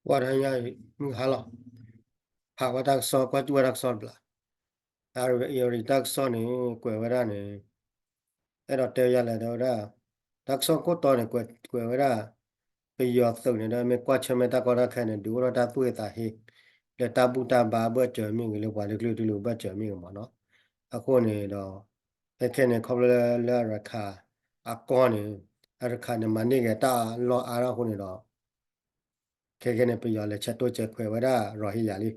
waranya hala pawa dak so kwa tu dak so bla ar yori dak so ni kwe wara ni အဲ့တော့တဲရလာတော့ဒါတက်ဆောကိုတော်နေကွယ်ဝရပယောသုနေတယ်မေကွာချမေတာကောရခဲနေဒူရတာသွေတာဟိလက်တပုတာဘာဘတ်ချမင်းကလေးဘာလေးကလေးတူလို့ဘတ်ချမင်းမှာနော်အခုနေတော့ခဲနေခေါပလလာရခာအကောနေအရခာနေမနေကတာလောအားရခုနေတော့ခဲနေပယောလက်ချက်တော့ချက်ခွဲဝရရောဟိယာလေး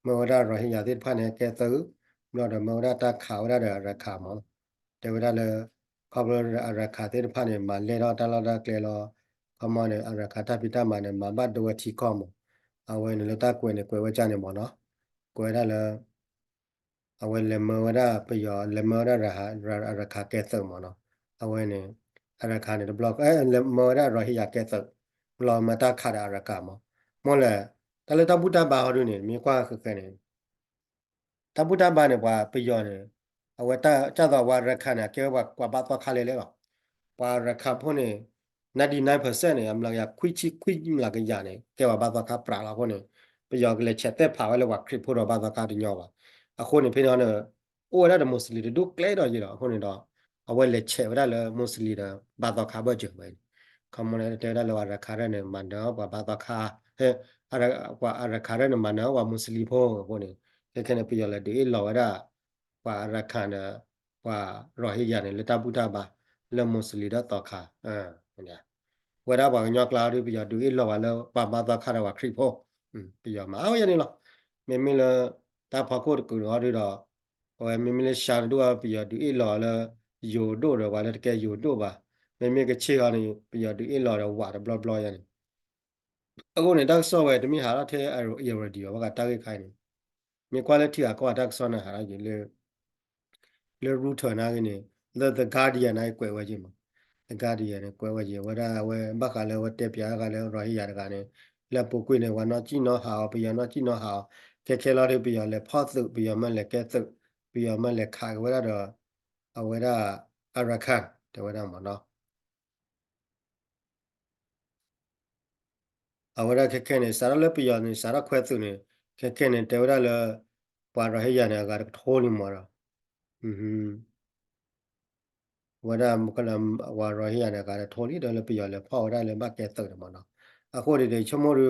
မောရရောဟိယာတိဖာနေကဲသူလောတော့မောရတာခါဝရရခာမောတေဝရလေ cover arakate phane ma le ro ta la da kle lo kama ne arakata pita ma ne ma ba do ti ko mo awe ne le ta kwe ne kwe wa cha ne mo no kwe da le awe le mo da pe yo le mo da ra araka ke so mo no awe ne araka ne block le mo da ro hi ya ke so lo ma ta kha da araka mo mo le ta le ta buta ba ho ne mi kwa ke ne ta buta ba ne ba pe yo ne awe ta cha da wa araka ne ke wa kwa ba to kha le le ba ပါရခဖို့နေ99%နေအမလာရခွိမလာကရနေကဲပါဘာသာကပရာလာဖို့နေပယောကလေးချက်တဲ့ဖာဝဲလောကခရစ်ဖို့တော့ဘာသာကတညောပါအခုနေဖိနေနေအိုရတဲ့မွတ်စလီတို့ကလဲတော့ရတော့အခုနေတော့အဝဲလက်ချက်ဝရလဲမွတ်စလီတော့ဘာသာကဘကြပဲကမ္မနဲ့တဲရလောရခါရနေမန်တော့ဘာသာကဟဲအရကွာအရခါရနေမန်တော့ဝမွတ်စလီဖို့ဟိုနေခဲနေပယောလဲဒီလောရကွာရခါနေကွာရောဟိယာနေလက်တပုတပါle musli da to kha nya wera ba nya kla ri pi ya du i lo wa lo pa ma ta kha da wa khri pho pi ya ma ya ni lo me me le ta pha ko ku ro ri do o me me le sha do pi ya du i lo le yo do ro wa le ke yo do ba me me ke che ga ni pi ya du i lo ro wa da blo blo ya ni a ko ni da so we de mi ha la the a ro ya ro di wa ka ta ke khai ni me quality a ko da so na ha la ji le root na ke ni the guardian ai kwe wa ji ma the guardian ကွဲဝဲကြီးဝရဝဲဘက်ကလည်းဝတက်ပြားကလည်းရောဟိရတကလည်းလက်ပုကွေးနေဝနော်ကြည့်နော်ဟာပြရနော်ကြည့်နော်ဟာခဲလာတွေပြရလဲဖော့သုပြရမလဲကဲသုပြရမလဲခါဝရတော့အဝရအရခန်တဝရမနော်အဝရခဲနေစားလဲပြရနေစားခွဲသုနေခဲနေတဝရလဲပါရဟိရနေကထိုးနေမှာဟွန်း ဝဒမကလမ်ဝါရဟိယနကရထော်လီတယ်လပြရလေဖောက်ရလေမကဲတုတ်တယ်မနော်အခုဒီချမောရ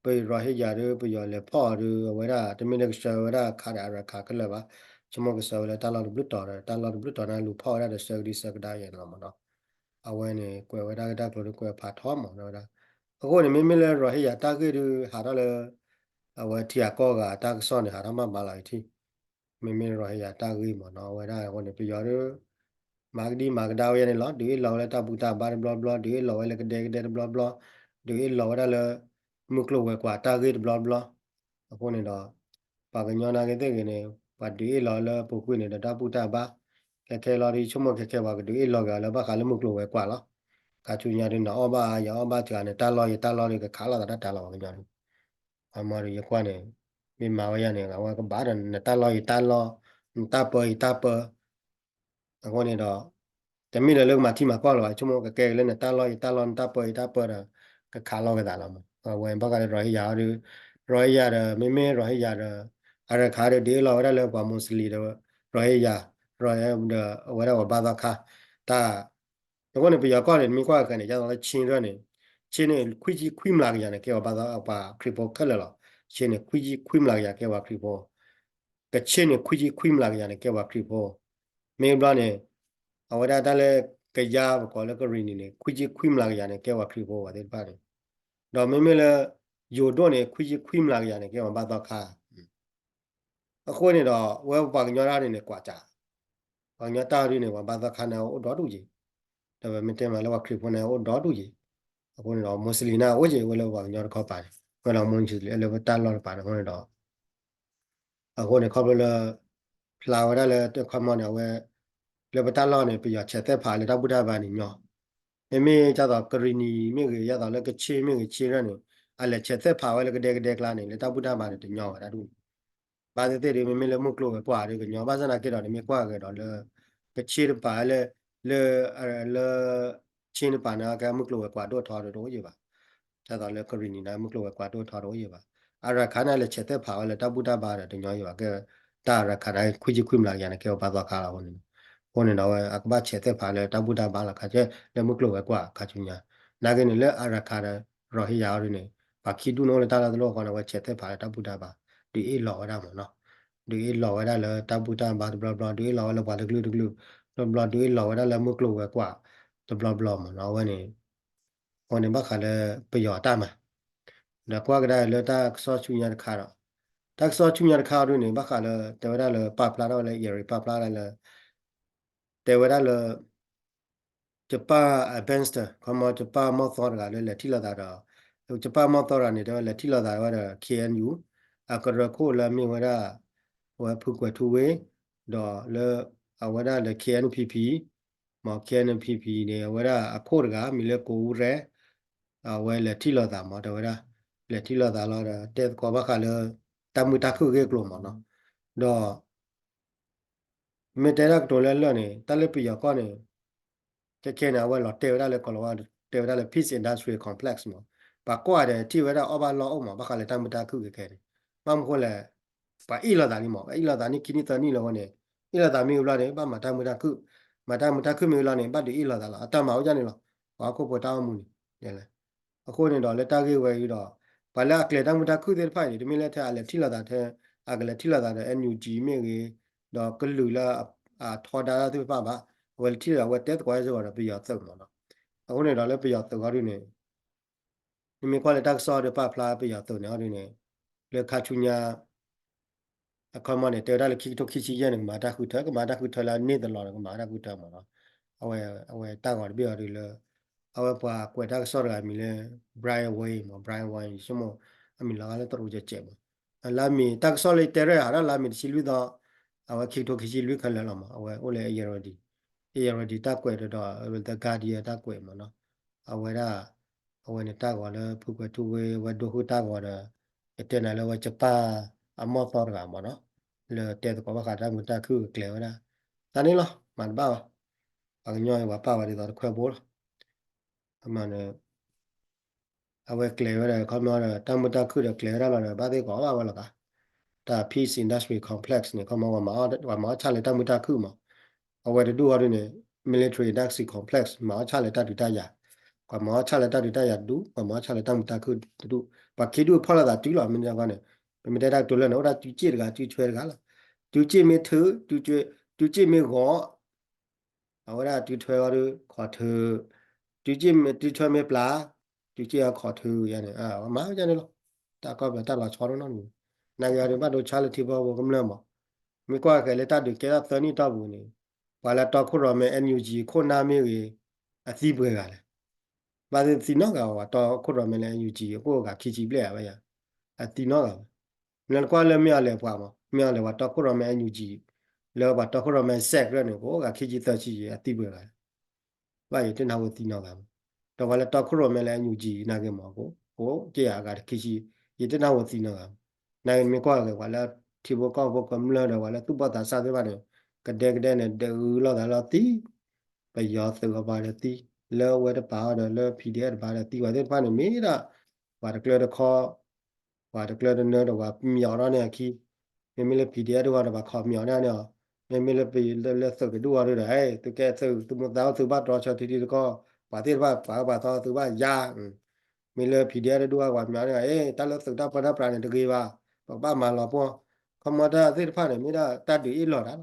ပေရဟိယရပြရလေဖောက်ရဝဒတမင်ကစဝဒခါရရခါကလပါချမောကစဝလေတာလာဘလူတော်တာလာဘလူတော်နာလူဖောက်ရတဲ့စကဒီစကဒါရဲ့နော်မနော်အဝဲနေကွယ်ဝဒကတာကလို့ကွယ်ဖာထောမောနော်ဒါအခုနေမိမလဲရဟိယတာကေရဟာရလေအဝဲတီယာကောကတာကစောနေဟာရမမလာတီမိမရဟိယတာကေမောနော်ဝဒဟိုနေပြရ magdi magda ya ne lo du lo la ta buta bar bla bla du lo la ke de bla bla du lo da la muklo we kwa ta ge bla bla ko ne do pa ga nya na ge de ge ne pa du lo la pu ku ne da buta ba ke lo ri chumo ke ba du lo ga la ba ka la muklo we kwa lo ka chu nya de no ba ya ba cha ne ta lo ri ka kha la da ta lo ga nya ni ama ri ya kwa ne mi ma wa ya ne ga wa ka ba da ne ta lo ta pa အခုနေတော့တမိလည်းလုံးမှာထိမှာကောက်လာချုံမကကဲလည်းနေတာလောတာလွန်တာပေါ်တာပေါ်ကခါလောကတာလာမဝင်ဘကလည်းရောဟိယာရောဟိယာမေရောဟိယာအရခါရဒီလောရလည်းပါမွန်စလီတော့ရောဟိယာရောဟဝရဝဘာသာခါတာတော့နေပြရကောလည်းမိကွာကနေကျတော့ချင်းရနေချင်းနေခွိမလာကြနေကဲဘာသာပါခရစ်ပေါ်ခက်လောချင်းနေခွိမလာကြကဲပါခရစ်ပေါ်ကချင်းနေခွိမလာကြနေကဲပါခရစ်ပေါ်မင်းဘာနေအဝဒတာလည်းကြာကောလည်းကရီနေခွိမလာကြနေကဲဝခရီဘောပါတယ်ပါတယ်တော့မင်းမလည်းယိုတော့နေခွိမလာကြနေကဲဝဘာတော့ခါအခုနေတော့ဝဲပါကညရာနေကွာကြဘာညတာရင်းနေဝဘာတော့ခါနေတော့တူကြီးဒါပေမဲ့တဲမှာလည်းခရီဘောနေတော့တူကြီးအခုနေတော့မွတ်စလင်နာဝကြီးဝဲလို့ပါညတော့ခေါ်ပါတယ်ဝဲတော့မွန်ချီလည်းလည်းတာလောပါတယ်ခုနေတော့အခုနေခေါ်လို့ဖလာဝရလည်းတခါမှနေဝဲလေပတာလောနေပြရချက်တဲ့ဖာလေတော့ဘုရားဘာနေညောမေကြတော့ကရီနီမြေရရတော့လည်းကချေမြေချေရနေအလဲချက်သက်ဖာဝဲလည်းကတဲ့ကလာနေလေတော့ဘုရားဘာနေတညောတာတူဘာတဲ့တွေမေလည်းမကလို့ပဲပွားတယ်ကညောဘာစနာကြတော့မြေကွာကြတော့လေကချေပါလေလေချင်းပါနာကမကလို့ပဲကွာတော့ထော်တော့ရပါ จะตอนเล็กก็รินีนะมุกโลกกว่าตัวทอร์อยู่ปะอะไรขนาดเลยเช็ดเผาเลยตาบุตาบาร์ถึงย้อยอยู่ปะก็ตาอะไรขนาดคุยจิคุยมาอย่างนี้เกี่ยวกับตัวขาเราคนนี้เราอักบ้าเช็ดเผาเลยตาบุตาบาร์ละค่ะเจ้เลยมุกโลกกว่าขาจุนยานักนี่เลยอะไรขนาดรอให้ยาวเลยเนี่ยปากคิดดูโน่เลยตาเราตัวคนเอาไว้เช็ดเผาเลยตาบุตาบาร์ดีอีหล่อได้หมดเนาะดีอีหล่อได้เลยตาบุตาบาร์บลาบลาดีอีหล่อเลยบาร์ดึกดึกดึกบลาบลาดีอีหล่อได้เลยมุกโลกกว่าตัวบลาบลาหมดเนาะวันนี้ วันนี้บ้าขาเลยไปหยอดตามมาเดี๋ยวกว่าก็ได้เลยถ้าซอชุนยาคาร์ถ้าซอชุนยาคาร์ด้วยนี่บ้าขาเลยแต่ว่าได้เลยปาปลาได้เลยเยอะปาปลาได้เลยแต่ว่าได้เลย จะป้าเบนสเตอร์เขามาจะป้ามอทอร์กันเลยที่เราได้เราจะป้ามอทอร์นี่เดี๋ยวเลยที่เราได้ว่าเขียนอยู่อากระโคแล้วมีว่าได้ว่าพูดกว่าทูเวดอเลยเอาว่าได้เลยเขียนพีพีมาเขียนพีพีเนี่ยว่าได้อโคร์กันมีเลยกูเรเอาไว้เลยที่เราได้มาเดี๋ยวว่าได้เลยที่เราได้เราเด็กกว่าบ้าขาเลยตามมือตาคือเกี่ยวกับมันเนาะดอไม่ได้รักตัวเล่นๆนี่แต่เลยไปอยากก็เนี่ย แค่เนี่ยว่าเราเตลได้เลยก็เราว่าเตลได้เลย Peace Industrial Complex มั้งปากกว่าเดี๋ยวที่ว่าเราเอาบ้านเราออกมาบ้านเขาเลยทำไม่ได้คือแค่นี้บางคนเลยปะอีละตานี่มั้งอีละตานี่คิดนี่ตอนนี้แล้วเนี่ยอีละตามีอยู่แล้วเนี่ยบ้านมาทำไม่ได้คือมาทำไม่ได้คือมีอยู่แล้วเนี่ยบ้านเดี๋ยวอีละตาละแต่มาเอาจานนี่หรอว่าเขาปวดตามุนเนี่ยแหละအခုနေတော့လက်တကြီးဝယ်ပြီးတော့ဘာလဲကလေတမ်းမတာခုတဲ့ဖိုင်ဒီမင်းလက်ထအလက်ထိလာတာတဲ့အကလေထိလာတာတဲ့ NUG မြေကြီးတော့ကလူလာထော်တာသူပါပါဝယ်ထိလာဝယ်တက်ကွာဆိုတော့ပြရသုံးတော့အခုနေတော့လည်းပြရသုံးရနေဒီမကောလေတက်ဆော့တဲ့ပပလာပြရသုံးနေရနေလေခါချူညာအခမနဲ့တေရလေခိတိုခိချီရဲ့မာတာခုထကမာတာခုထလာနေတယ်လို့မာတာခုထမှာနော်အဝဲတောက်တော့ပြရတယ်လေအဝဲပွားကွယ်တက်ဆော့ရမီလေ Brian Way မ Brian Way ရှမအမီလာလည်းတော့ကြက်ကြက်မလာမီတက်ဆော့လေတေရဟာလာမီစီလူတော့အဝဲခိတိုခိချီလူခလဲလာမှာအဝဲအိုလေအရဒီတက်ကွယ်တော့ The Guardian တက်ကွယ်မှာနော်အဝဲဒါအဝဲနဲ့တက်ကွာလေဖူကွယ်တူဝဲဝဲဒိုဟူတက်ကွာတဲ့တဲ့နယ်လေဝဲချပါအမောတော်ကမှာနော် le te ko ba ka da mu ta khu kle wa da ta ni lo man ba ba nyo wa pa wa di da khwe bo ma ne a we kle wa da ko ma da ta mu ta khu de kle ra la ba de ko ba wa la ka ta Peace Industry Complex ne ko ma wa ma cha le ta mu ta khu ma a we de du wa de ne Military Industry Complex ma cha le ta du ta ya ko ma cha le ta du ta ya du ko ma cha le ta mu ta khu du ba ki du pha la da tu la min ja ka ne me de da tu le no da tu chi ga tu chwe ga la တူကြည့်မထတူကြတူကြည့်မကောအဝရတူထွဲရခေါ်ထတူကြည့်မတူထွဲမပလာတူကြည့်ခေါ်ထရနေမာကြနေလို့တာကောပဲတာလာချောရနော်နိုင်ရဘတ်တို့ချာလတိဘောကမလမမိကွာကလေတာတူကဲသနီတော့ဘူးနေဘာလာတော့ခုရမဲ NUG ခုနာမီအသီးပွဲကလည်းဘာလို့စီနော့ကတော့ခုရမဲ NUG ကိုကခီချီပလက်ရပါရအတီနော့ကလည်းကွာလည်းမရလည်းပွားမမရလည်းတော့ခုရမဲ NUG แล้วบัดตอครอมแซกแล้วเนี่ยโกกะคิจิตะชิอติเบละว่าอยู่ที่นาวตินอกะတော့ဘာလဲတော့ခရမဲလဲညူကြီးနာကေမောကိုကြေရကခိရှိယတနာဝတိနောနိုင်မေကွာကေဝါလာတီဘောကောဘောကမလာတော့ဝါလာသူပတာစာသေးပါတယ်ကတဲ့နဲ့ဒူလောက်တာလောက်တီပယောသေကပါတယ်တီလောဝဲတပါတော့လော PDF ပါတယ်တီဝါတဲ့ဖာနေမေးတာဝါတကလတော့ခေါ်ဝါတကလတော့နော်တော့ဝါမြော်တော့နေခီမေမေလေ PDF တော့ဝါခေါ်မြော်နေနော်မေမေလေပီလေစကဒူရရဟဲ့တကဲသူမသားသူဘတော်ချတီတီကောပါတိဘာပါတော့သူဘာယာมีเลยผีเดียดด้วยว่ามีอะไรแต่ละสุดท้ายพอได้ปลาเนี่ยตะกี้ว่าป้ามาหลอปอคอมมอดาสิผ้าเนี่ยไม่ได้ตัดดีอีหลอดนะ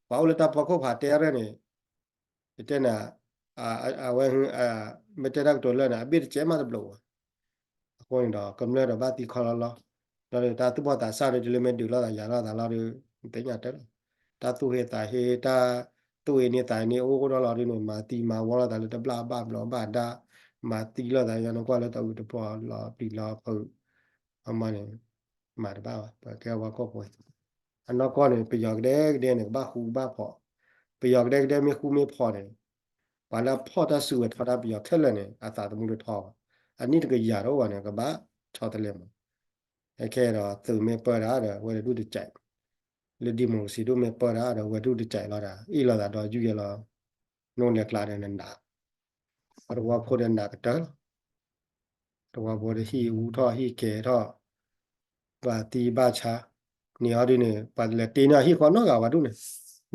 เปล่าเลยตาพอเขาผ่าเตะเนี่ยเจ้าน่ะเว้ไม่ได้รักตัวเลยนะบิดเจ้ามาตะบลูคนดอกกำเนิดบ้าตีคอร์ล้อเราเลยตาตุบตาซาเลยจะเลยไม่ดูแล้วแต่ยาเราแต่เราเลยเป็นอย่างเดิมตาตุเฮตาเฮตาตัวเนี่ยตายเนี่ยโอ้ก็เราเลยหนุ่มมาตีมาวอลแต่เลยตะบลาบ้าบลอบาดามาตีแล้วแต่ยังก็เลยตะอุตปอลอปีลอเออประมาณนี้มาได้บ้าแต่แกว่าก็พออันนั้นก็เนี่ยไปหยอกเด็กเด็กเนี่ยบ้าคูบ้าพอไปหยอกเด็กเด็กไม่คูไม่พอเนี่ยวันละพ่อตาสื่อทอดไปหยอกเท่าไรเนี่ยอาสาตมุดทออันนี้ก็ยาแล้ววันเนี่ยก็บ้าชอบทะเลมันไอ้แค่เราตื่นไม่เปิดแล้วเดี๋ยววันดูดีใจเลยดีมองสิดูไม่เปิดแล้วเดี๋ยววันดูดีใจเราได้อีเราได้ดอยยุ่ยเราโน่นเนี่ยกลายเป็นนันดาเพราะว่าพูดนันดาก็เจอ တော့ဘော်ဟီဦးထောဟီကေထောပါတီဘာချာနေရဒီနေပါလေတေနာဟီခေါနောကဘာဒုနေ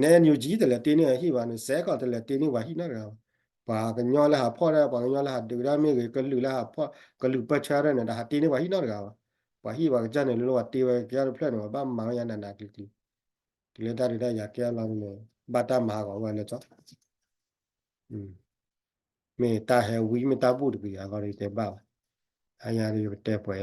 နဲညူကြီးတယ်လေတေနေဟီဘာနေဇဲကောတယ်လေတေနေဝါဟီနာကပါကညောလာဖော့ရပါကညောလာဒူရာမေကလူလာဖော့ကလူပတ်ချရနေဒါတေနေဝါဟီနာကဝါဟီဘာကြနေလောတေဝကြရဖလက်နော်ဘာမောင်ရနနာကလီဒီလေတာရရကဲလာနေဘာတာမာကောဝဲလေချောမေတာဟဲဝီမေတာဘူးတပီအကောရီတေပါအရာရီတဲပွဲ